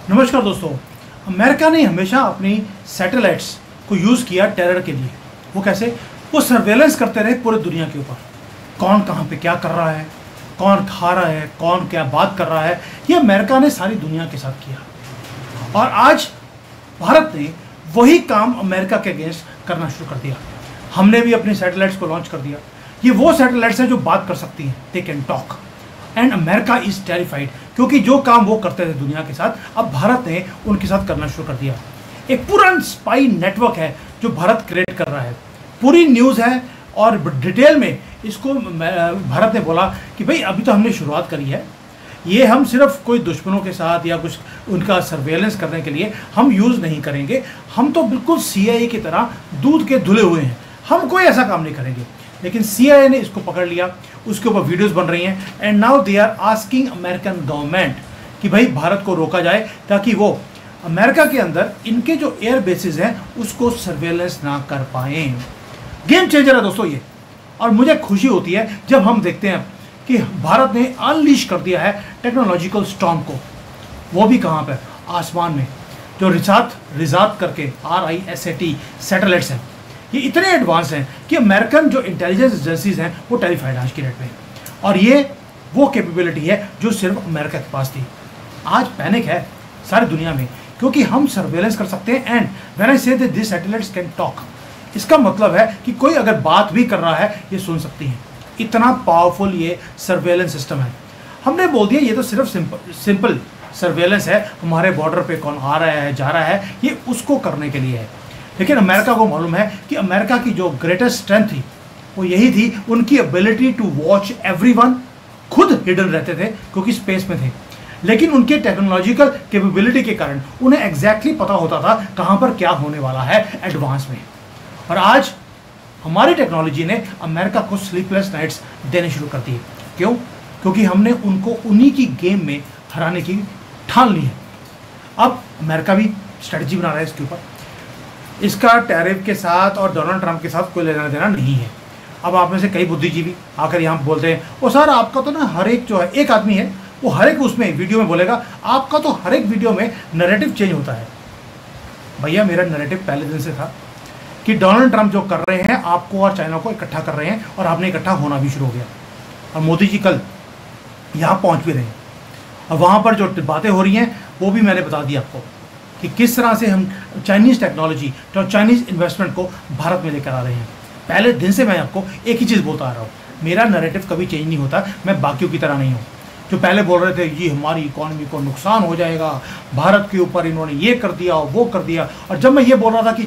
नमस्कार दोस्तों। अमेरिका ने हमेशा अपनी सैटेलाइट्स को यूज़ किया टेरर के लिए। वो कैसे? वो सर्वेलेंस करते रहे पूरी दुनिया के ऊपर, कौन कहाँ पे क्या कर रहा है, कौन खा रहा है, कौन क्या बात कर रहा है। ये अमेरिका ने सारी दुनिया के साथ किया और आज भारत ने वही काम अमेरिका के अगेंस्ट करना शुरू कर दिया। हमने भी अपनी सैटेलाइट्स को लॉन्च कर दिया। ये वो सैटेलाइट्स हैं जो बात कर सकती हैं, they can talk, and America is terrified, क्योंकि जो काम वो करते थे दुनिया के साथ, अब भारत ने उनके साथ करना शुरू कर दिया। एक पूरा स्पाई नेटवर्क है जो भारत क्रिएट कर रहा है। पूरी न्यूज़ है और डिटेल में इसको भारत ने बोला कि भाई अभी तो हमने शुरुआत करी है, ये हम सिर्फ कोई दुश्मनों के साथ या कुछ उनका सर्वेलेंस करने के लिए हम यूज़ नहीं करेंगे। हम तो बिल्कुल CIA की तरह दूध के धुले हुए हैं, हम कोई ऐसा काम नहीं करेंगे। लेकिन CIA ने इसको पकड़ लिया, उसके ऊपर वीडियोस बन रही हैं, and now they are asking American government कि भाई भारत को रोका जाए ताकि वो अमेरिका के अंदर इनके जो एयर बेसिस हैं उसको सर्वेलेंस ना कर पाए। गेम चेंजर है दोस्तों ये, और मुझे खुशी होती है जब हम देखते हैं कि भारत ने अनलीश कर दिया है टेक्नोलॉजिकल स्टॉर्म को। वो भी कहाँ पर? आसमान में। जो रिजात करके RISAT सैटेलाइट्स हैं, ये इतने एडवांस हैं कि अमेरिकन जो इंटेलिजेंस एजेंसीज हैं वो टेरिफाइड आज की डेट में। और ये वो कैपेबिलिटी है जो सिर्फ अमेरिका के पास थी। आज पैनिक है सारी दुनिया में क्योंकि हम सर्वेलेंस कर सकते हैं। And when I say that this satellites can talk, इसका मतलब है कि कोई अगर बात भी कर रहा है ये सुन सकती हैं। इतना पावरफुल ये सर्वेलेंस सिस्टम है। हमने बोल दिया ये तो सिर्फ सिंपल सर्वेलेंस है, हमारे बॉर्डर पे कौन आ रहा है जा रहा है, ये उसको करने के लिए है। लेकिन अमेरिका को मालूम है कि अमेरिका की जो ग्रेटेस्ट स्ट्रेंथ थी वो यही थी, उनकी एबिलिटी टू वॉच एवरीवन। खुद हिडन रहते थे क्योंकि स्पेस में थे, लेकिन उनके टेक्नोलॉजिकल कैपेबिलिटी के कारण उन्हें एग्जैक्टली पता होता था कहाँ पर क्या होने वाला है एडवांस में। और आज हमारी टेक्नोलॉजी ने अमेरिका को स्लीपलेस नाइट्स देने शुरू कर दिए। क्यों? क्योंकि हमने उनको उन्हीं की गेम में हराने की ठान ली है। अब अमेरिका भी स्ट्रेटजी बना रहा है इसके ऊपर। इसका टैरिफ के साथ और डोनाल्ड ट्रंप के साथ कोई लेना देना नहीं है। अब आप में से कई बुद्धिजीवी आकर यहाँ बोलते हैं ओ सर आपका तो ना हर एक जो है, एक आदमी है वो हर एक उसमें वीडियो में बोलेगा आपका तो हर एक वीडियो में नैरेटिव चेंज होता है। भैया मेरा नैरेटिव पहले दिन से था कि डोनाल्ड ट्रंप जो कर रहे हैं आपको और चाइना को इकट्ठा कर रहे हैं, और आपने इकट्ठा होना भी शुरू हो गया। और मोदी जी कल यहाँ पहुँच भी रहे हैं और वहाँ पर जो बातें हो रही हैं वो भी मैंने बता दी आपको कि किस तरह से हम चाइनीज़ टेक्नोलॉजी और चाइनीज़ इन्वेस्टमेंट को भारत में लेकर आ रहे हैं। पहले दिन से मैं आपको एक ही चीज़ बोलता आ रहा हूँ, मेरा नैरेटिव कभी चेंज नहीं होता। मैं बाकियों की तरह नहीं हूँ जो पहले बोल रहे थे ये हमारी इकोनॉमी को नुकसान हो जाएगा, भारत के ऊपर इन्होंने ये कर दिया वो कर दिया। और जब मैं ये बोल रहा था कि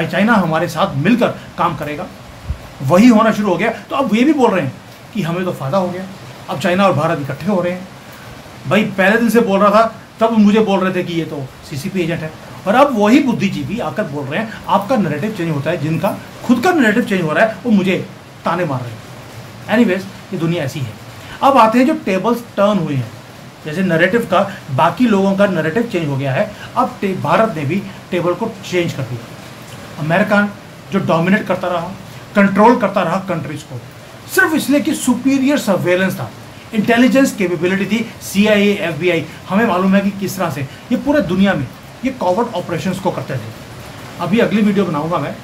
चाइना हमारे साथ मिलकर काम करेगा, वही होना शुरू हो गया। तो अब ये भी बोल रहे हैं कि हमें तो फ़ायदा हो गया, अब चाइना और भारत इकट्ठे हो रहे हैं। भाई पहले दिन से बोल रहा था तब मुझे बोल रहे थे कि ये तो CCP एजेंट है, और अब वही बुद्धिजीवी आकर बोल रहे हैं आपका नैरेटिव चेंज होता है। जिनका खुद का नैरेटिव चेंज हो रहा है वो मुझे ताने मार रहे हैं। एनीवेज ये दुनिया ऐसी है। अब आते हैं जो टेबल्स टर्न हुए हैं, जैसे नैरेटिव का बाकी लोगों का नैरेटिव चेंज हो गया है, अब भारत ने भी टेबल को चेंज कर दिया। अमेरिका जो डोमिनेट करता रहा, कंट्रोल करता रहा कंट्रीज को, सिर्फ इसलिए कि सुपीरियर सर्वेलेंस था, इंटेलिजेंस कैपेबिलिटी थी। CIA FBI हमें मालूम है कि किस तरह से ये पूरे दुनिया में ये कॉवर्ट ऑपरेशंस को करते थे। अभी अगली वीडियो बनाऊंगा, मैं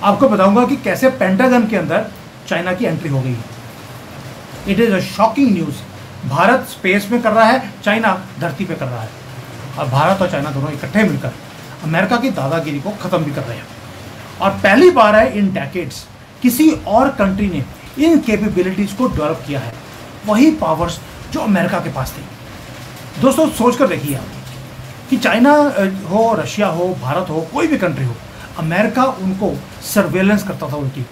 आपको बताऊंगा कि कैसे पेंटागन के अंदर चाइना की एंट्री हो गई है। It is a shocking news. Bharat space में कर रहा है, चाइना धरती पे कर रहा है, और भारत और चाइना दोनों इकट्ठे मिलकर अमेरिका की दादागिरी को ख़त्म भी कर रहे हैं। और पहली बार है इन डेकेड्स किसी और कंट्री ने इन कैपेबिलिटीज़ को डेवलप किया है, वही पावर्स जो अमेरिका के पास थी। दोस्तों सोच कर देखिए आप कि चाइना हो, रशिया हो, भारत हो, कोई भी कंट्री हो, अमेरिका उनको सर्वेलेंस करता था उनकी।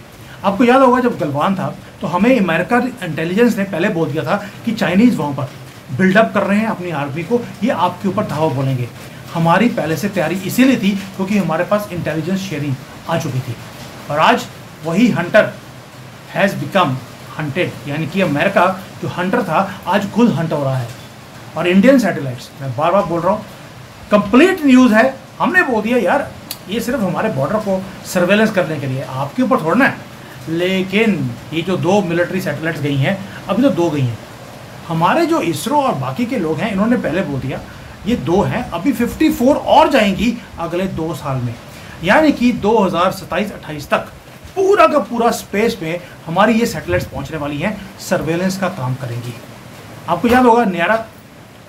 आपको याद होगा जब गलवान था तो हमें अमेरिका इंटेलिजेंस ने पहले बोल दिया था कि चाइनीज़ वहाँ पर बिल्डअप कर रहे हैं अपनी आर्मी को, ये आपके ऊपर धावा बोलेंगे। हमारी पहले से तैयारी इसीलिए थी क्योंकि हमारे पास इंटेलिजेंस शेयरिंग आ चुकी थी। और आज वही हंटर हैज़ बिकम हंटेड, यानी कि अमेरिका जो हंटर था आज खुद हंट हो रहा है। और इंडियन सैटेलाइट्स, मैं बार बार बोल रहा हूँ, कंप्लीट न्यूज़ है। हमने बोल दिया यार ये सिर्फ हमारे बॉर्डर को सर्वेलेंस करने के लिए, आपके ऊपर थोड़ा ना है। लेकिन ये जो 2 मिलिट्री सैटेलाइट्स गई हैं, अभी तो 2 गई हैं, हमारे जो इसरो और बाकी के लोग हैं, इन्होंने पहले बोल दिया ये 2 हैं, अभी 54 और जाएंगी अगले 2 साल में, यानी कि 2027-28 तक पूरा का पूरा स्पेस में हमारी ये सैटेलाइट्स पहुंचने वाली हैं, सर्वेलेंस का काम करेंगी। आपको याद होगा न्यारा,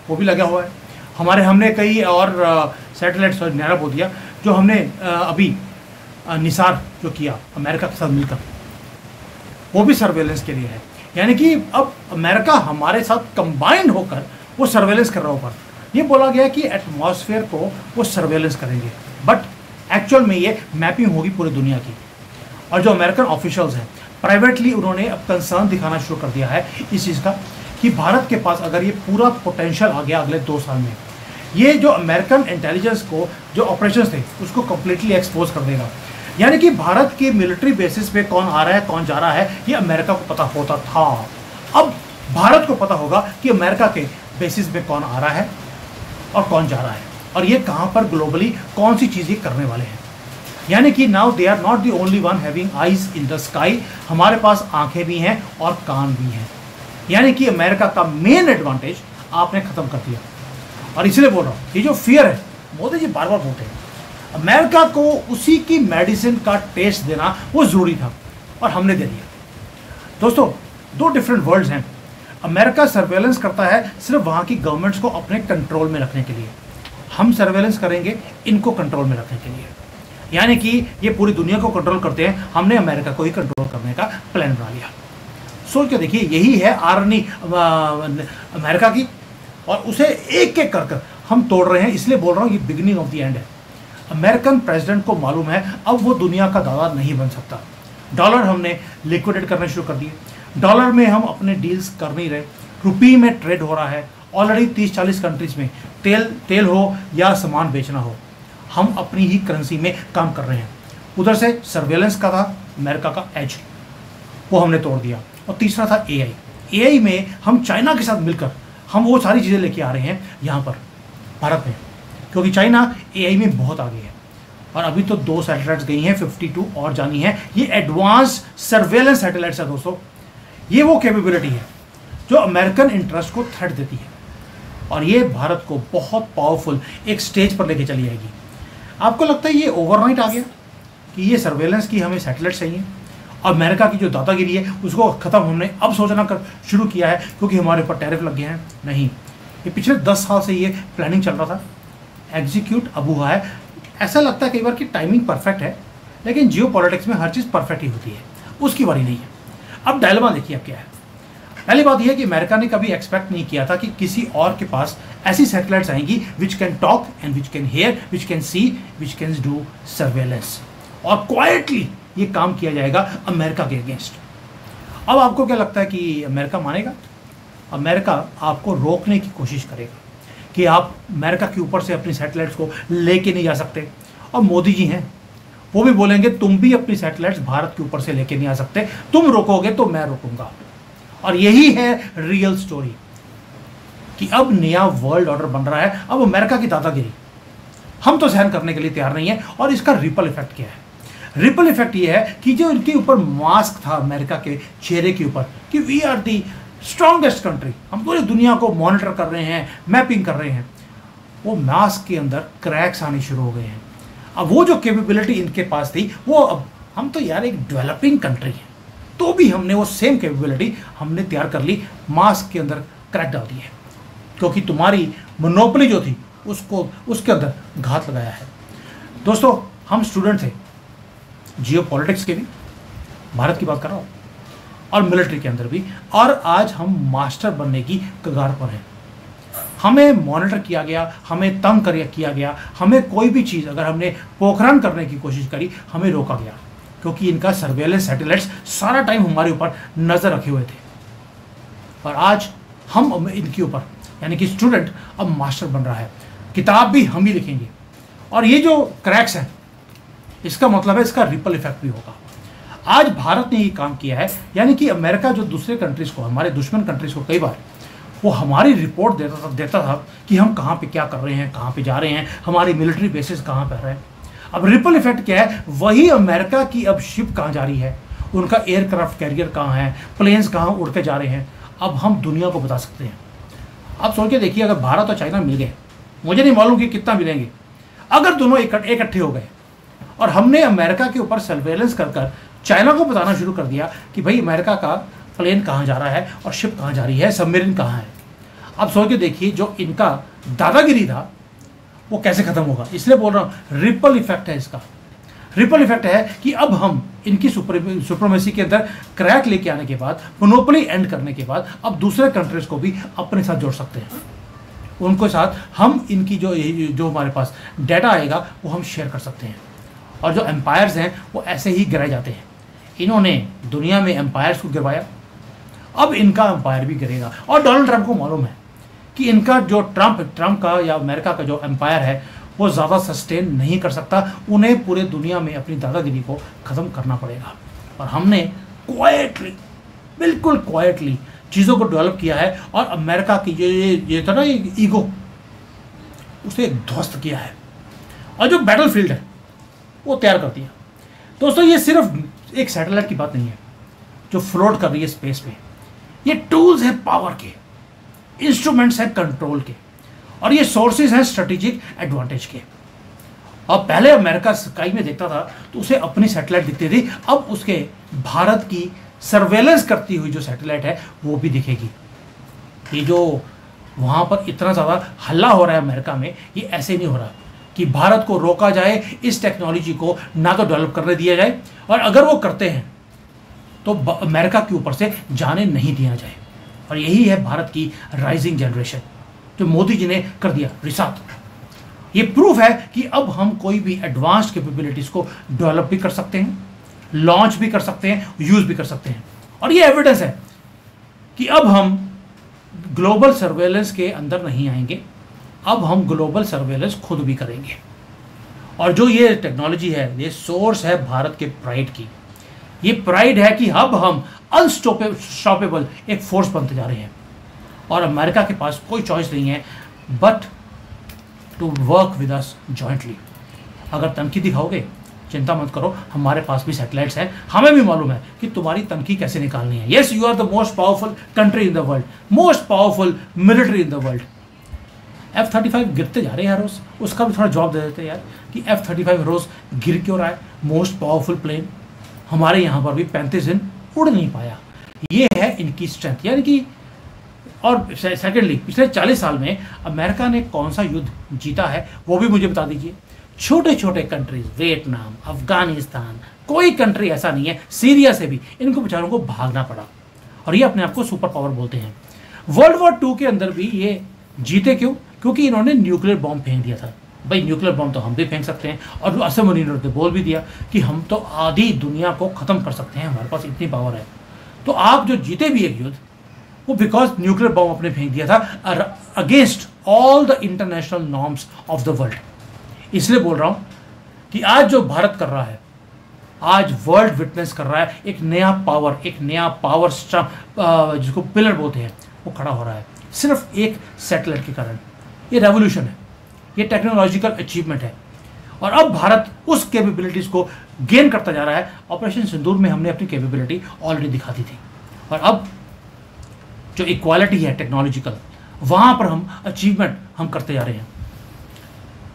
वो भी लगा हुआ है हमारे, हमने कई और सैटेलाइट्स, न्यारा बोल दिया, जो हमने अभी निसार जो किया अमेरिका के साथ मिलकर, वो भी सर्वेलेंस के लिए है। यानी कि अब अमेरिका हमारे साथ कंबाइंड होकर वो सर्वेलेंस कर रहा ऊपर। ये बोला गया कि एटमॉस्फेयर को वो सर्वेलेंस करेंगे, बट एक्चुअल में ये मैपिंग होगी पूरी दुनिया की। और जो अमेरिकन ऑफिशियल्स हैं प्राइवेटली, उन्होंने अब कंसर्न दिखाना शुरू कर दिया है इस चीज़ का कि भारत के पास अगर ये पूरा पोटेंशियल आ गया अगले 2 साल में, ये जो अमेरिकन इंटेलिजेंस को जो ऑपरेशंस थे उसको कंप्लीटली एक्सपोज कर देगा। यानी कि भारत के मिलिट्री बेसिस पे कौन आ रहा है कौन जा रहा है ये अमेरिका को पता होता था, अब भारत को पता होगा कि अमेरिका के बेसिस पे कौन आ रहा है और कौन जा रहा है, और ये कहाँ पर ग्लोबली कौन सी चीज़ें करने वाले हैं। यानी कि now they are not the only one having eyes in the sky, हमारे पास आंखें भी हैं और कान भी हैं। यानी कि अमेरिका का मेन एडवांटेज आपने खत्म कर दिया। और इसलिए बोल रहा हूँ, ये जो फियर है, मोदी जी बार बार बोलते हैं अमेरिका को उसी की मेडिसिन का टेस्ट देना वो जरूरी था, और हमने दे दिया। दोस्तों, 2 डिफरेंट वर्ल्ड्स हैं। अमेरिका सर्वेलेंस करता है सिर्फ वहाँ की गवर्नमेंट्स को अपने कंट्रोल में रखने के लिए, हम सर्वेलेंस करेंगे इनको कंट्रोल में रखने के लिए। यानी कि ये पूरी दुनिया को कंट्रोल करते हैं, हमने अमेरिका को ही कंट्रोल करने का प्लान बना लिया। सोच के देखिए, यही है आर्मी अमेरिका की, और उसे एक एक कर कर हम तोड़ रहे हैं। इसलिए बोल रहा हूँ ये बिगिनिंग ऑफ द एंड है। अमेरिकन प्रेसिडेंट को मालूम है अब वो दुनिया का दादा नहीं बन सकता। डॉलर हमने लिक्विडेट करने शुरू कर दिए, डॉलर में हम अपने डील्स कर नहीं रहे, रुपये में ट्रेड हो रहा है। ऑलरेडी 30-40 कंट्रीज में तेल हो या सामान बेचना हो, हम अपनी ही करेंसी में काम कर रहे हैं। उधर से सर्वेलेंस का था अमेरिका का एज, वो हमने तोड़ दिया। और तीसरा था एआई में हम चाइना के साथ मिलकर हम वो सारी चीज़ें लेके आ रहे हैं यहाँ पर भारत में, क्योंकि चाइना एआई में बहुत आगे है। और अभी तो 2 सैटेलाइट्स गई हैं, 52 और जानी है। ये एडवांस सर्वेलेंस सैटेलाइट्स है दोस्तों। ये वो कैपेबिलिटी है जो अमेरिकन इंटरेस्ट को थ्रेट देती है, और ये भारत को बहुत पावरफुल एक स्टेज पर लेके चली जाएगी। आपको लगता है ये ओवरनाइट आ गया कि ये सर्वेलेंस की हमें सैटेलाइट चाहिए, और अमेरिका की जो दादागिरी है उसको ख़त्म हमने अब सोचना कर शुरू किया है क्योंकि हमारे ऊपर टैरिफ लग गए हैं? नहीं, ये पिछले 10 साल से ये प्लानिंग चल रहा था, एग्जीक्यूट अब हुआ है। ऐसा लगता है कई बार कि टाइमिंग परफेक्ट है, लेकिन जियो पॉलिटिक्स में हर चीज़ परफेक्ट ही होती है, उसकी बारी नहीं है। अब डायलेमा देखिए अब क्या है। पहली बात यह है कि अमेरिका ने कभी एक्सपेक्ट नहीं किया था कि किसी और के पास ऐसी सैटेलाइट्स आएंगी which can talk and which can hear, which can see, which can do surveillance, और क्वाइटली ये काम किया जाएगा अमेरिका के अगेंस्ट। अब आपको क्या लगता है कि अमेरिका मानेगा? अमेरिका आपको रोकने की कोशिश करेगा कि आप अमेरिका के ऊपर से अपनी सैटेलाइट्स को लेके नहीं जा सकते। और मोदी जी हैं, वो भी बोलेंगे तुम भी अपनी सैटेलाइट्स भारत के ऊपर से लेके नहीं आ सकते, तुम रोकोगे तो मैं रोकूंगा। और यही है रियल स्टोरी कि अब नया वर्ल्ड ऑर्डर बन रहा है। अब अमेरिका की दादागिरी हम तो सहन करने के लिए तैयार नहीं है। और इसका रिपल इफेक्ट क्या है? रिपल इफेक्ट ये है कि जो इनके ऊपर मास्क था अमेरिका के चेहरे के ऊपर कि we are the strongest country, हम पूरी दुनिया को मॉनिटर कर रहे हैं, मैपिंग कर रहे हैं, वो मास्क के अंदर क्रैक्स आने शुरू हो गए हैं। अब वो जो कैपेबिलिटी इनके पास थी वो अब, हम तो यार एक डेवलपिंग कंट्री है तो भी हमने वो सेम कैपेबिलिटी हमने तैयार कर ली, मास्क के अंदर क्रैक डाल दी है, क्योंकि तुम्हारी मोनोपोली जो थी उसको उसके अंदर घात लगाया है। दोस्तों, हम स्टूडेंट थे जियो पॉलिटिक्स के भी, भारत की बात कर रहा हूँ, और मिलिट्री के अंदर भी, और आज हम मास्टर बनने की कगार पर हैं। हमें मॉनिटर किया गया, हमें तंग किया गया, हमें कोई भी चीज़ अगर हमने पोखरण करने की कोशिश करी हमें रोका गया, क्योंकि इनका सर्वेलेंस सैटेलाइट्स सारा टाइम हमारे ऊपर नज़र रखे हुए थे। और आज हम इनके ऊपर, यानी कि स्टूडेंट अब मास्टर बन रहा है, किताब भी हम ही लिखेंगे। और ये जो क्रैक्स हैं, इसका मतलब है इसका रिपल इफेक्ट भी होगा। आज भारत ने ये काम किया है, यानी कि अमेरिका जो दूसरे कंट्रीज को, हमारे दुश्मन कंट्रीज को कई बार वो हमारी रिपोर्ट देता था कि हम कहाँ पे क्या कर रहे हैं, कहाँ पे जा रहे हैं, हमारी मिलिट्री बेसिस कहाँ पर है। अब रिपल इफेक्ट क्या है? वही अमेरिका की अब शिप कहाँ जा रही है, उनका एयरक्राफ्ट कैरियर कहाँ है, प्लेन्स कहाँ उड़ के जा रहे हैं। अब हम दुनिया को बता सकते हैं। अब सोच के देखिए, अगर भारत और चाइना मिल गए, मुझे नहीं मालूम कि कितना मिलेंगे, अगर दोनों इकट्ठे हो गए और हमने अमेरिका के ऊपर सर्वेलेंस कर चाइना को बताना शुरू कर दिया कि भाई अमेरिका का प्लेन कहाँ जा रहा है और शिप कहाँ जा रही है, सबमरीन कहाँ है। अब सोच के देखिए, जो इनका दादागिरी था वो कैसे खत्म होगा। इसलिए बोल रहा हूँ, रिपल इफेक्ट है इसका। रिपल इफेक्ट है कि अब हम इनकी सुप्रीमेसी के अंदर क्रैक लेके आने के बाद, मोनोपोली एंड करने के बाद, अब दूसरे कंट्रीज को भी अपने साथ जोड़ सकते हैं। उनके साथ हम इनकी जो हमारे पास डाटा आएगा वो हम शेयर कर सकते हैं। और जो एम्पायर्स हैं वो ऐसे ही गिराए जाते हैं। इन्होंने दुनिया में एम्पायर्स को गिरवाया, अब इनका एम्पायर भी गिरेगा। और डोनाल्ड ट्रंप को मालूम है कि इनका जो ट्रंप का या अमेरिका का जो एम्पायर है वो ज़्यादा सस्टेन नहीं कर सकता। उन्हें पूरे दुनिया में अपनी दादागिरी को ख़त्म करना पड़ेगा। और हमने क्वाइटली, बिल्कुल क्वाइटली चीज़ों को डेवलप किया है और अमेरिका की ये था ना ईगो, उसे ध्वस्त किया है और जो बैटलफील्ड है वो तैयार कर दिया। दोस्तों, ये सिर्फ एक सैटेलाइट की बात नहीं है जो फ्लोट कर रही है स्पेस में। ये टूल्स हैं पावर के, इंस्ट्रूमेंट्स हैं कंट्रोल के, और ये सोर्सेज हैं स्ट्रेटेजिक एडवांटेज के। अब पहले अमेरिका स्काई में देखता था तो उसे अपनी सैटेलाइट दिखती थी, अब उसके भारत की सर्वेलेंस करती हुई जो सैटेलाइट है वो भी दिखेगी। ये जो वहाँ पर इतना ज़्यादा हल्ला हो रहा है अमेरिका में, ये ऐसे नहीं हो रहा कि भारत को रोका जाए, इस टेक्नोलॉजी को ना तो डेवलप करने दिया जाए, और अगर वो करते हैं तो अमेरिका के ऊपर से जाने नहीं दिया जाए। और यही है भारत की राइजिंग जनरेशन जो मोदी जी ने कर दिया रिसात। ये प्रूफ है कि अब हम कोई भी एडवांस्ड कैपेबिलिटीज को डेवलप भी कर सकते हैं, लॉन्च भी कर सकते हैं, यूज भी कर सकते हैं। और ये एविडेंस है कि अब हम ग्लोबल सर्वेलेंस के अंदर नहीं आएंगे, अब हम ग्लोबल सर्वेलेंस खुद भी करेंगे। और जो ये टेक्नोलॉजी है, ये सोर्स है भारत के प्राइड की। ये प्राइड है कि अब हम अनस्टॉपेबल एक फोर्स बनते जा रहे हैं और अमेरिका के पास कोई चॉइस नहीं है but to work with us jointly. अगर तनखी दिखाओगे, चिंता मत करो, हमारे पास भी सैटेलाइट्स हैं, हमें भी मालूम है कि तुम्हारी तनखी कैसे निकालनी है। Yes, you are the most powerful country in the world, most powerful military in the world. F-35 गिरते जा रहे हैं हर रोज, उसका भी थोड़ा जवाब दे देते हैं यार कि F-35 रोज गिर क्यों रहा है। मोस्ट पावरफुल प्लेन हमारे यहाँ पर भी 35 दिन उड़ नहीं पाया। ये है इनकी स्ट्रेंथ, यानी कि। और सेकेंडली, पिछले 40 साल में अमेरिका ने कौन सा युद्ध जीता है वो भी मुझे बता दीजिए। छोटे छोटे कंट्रीज, वियतनाम, अफगानिस्तान, कोई कंट्री ऐसा नहीं है, सीरिया से भी इनको बेचारों को भागना पड़ा और ये अपने आप को सुपर पावर बोलते हैं। वर्ल्ड वॉर 2 के अंदर भी ये जीते क्यों? क्योंकि इन्होंने न्यूक्लियर बॉम्ब फेंक दिया था। भाई न्यूक्लियर बॉम्ब तो हम भी फेंक सकते हैं, और असमनी ने बोल भी दिया कि हम तो आधी दुनिया को ख़त्म कर सकते हैं, हमारे पास इतनी पावर है। तो आप जो जीते भी एक युद्ध, वो बिकॉज न्यूक्लियर बॉम्ब आपने फेंक दिया था against all the international norms of the world. इसलिए बोल रहा हूँ कि आज जो भारत कर रहा है, आज वर्ल्ड विटनेस कर रहा है एक नया पावर जिसको पिलर बोलते हैं, वो खड़ा हो रहा है सिर्फ एक सैटेलाइट के कारण। ये रेवोल्यूशन है, ये टेक्नोलॉजिकल अचीवमेंट है, और अब भारत उस कैपेबिलिटीज़ को गेन करता जा रहा है। ऑपरेशन सिंदूर में हमने अपनी कैपेबिलिटी ऑलरेडी दिखा दी थी, और अब जो इक्वालिटी है टेक्नोलॉजिकल, वहाँ पर हम अचीवमेंट हम करते जा रहे हैं।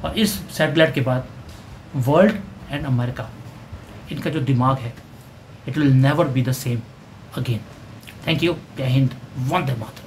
और इस सैटेलाइट के बाद वर्ल्ड एंड अमेरिका, इनका जो दिमाग है, it will never be the same again. Thank you. जय हिंद, वंदे मातरम।